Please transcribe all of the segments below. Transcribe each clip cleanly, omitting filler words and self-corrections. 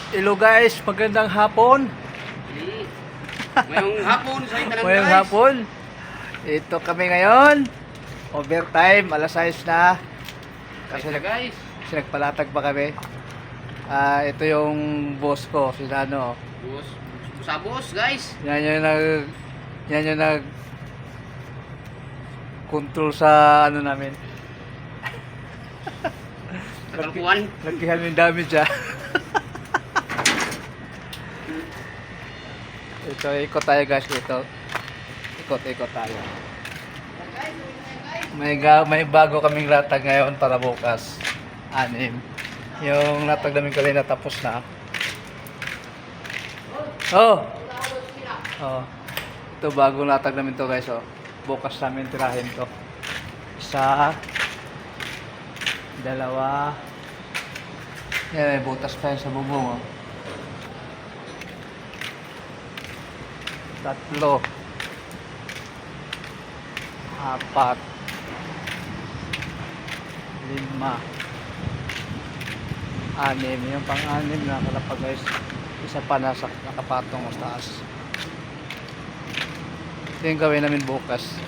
Hello guys, magandang hapon. Ngayong hapon sa inyo Ngayong guys. hapon. Ito kami ngayon. Overtime, alas 6 na. Kasi Kasi guys. nagpalatag pa kami. Ito yung boss ko, si Nano. Bus guys. Yan yung nag control sa ano namin. Kakalkuhan. Nagkihan yung damage Ito, ikot tayo guys dito. Ikot tayo. May bago kaming latag ngayon para bukas. 6. Yung latag namin kanina tapos na. Oh. Ito bagong latag namin to guys. Bukas namin tirahin to. 1, 2. Yan, may butas pa yun sa bubong. 3, 4, 5, 6. Yung pang-6 na kalapag guys. Isa pa nakapatong sa taas. Ito yung gawin namin bukas.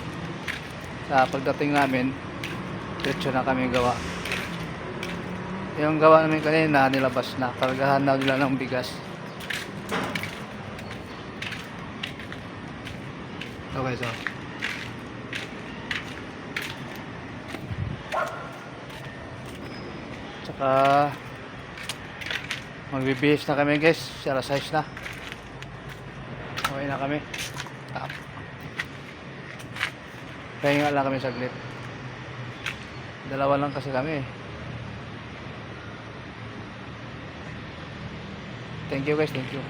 Sa pagdating namin, diretso na kami gawa. Yung gawa namin kanina nilabas na. Kargahan na nila ng bigas. Okay, so tsaka magbibihis na kami guys, alas 6 na. Okay na kami. Pahinga lang kami saglit. Dalawa lang kasi kami. Thank you guys, thank you.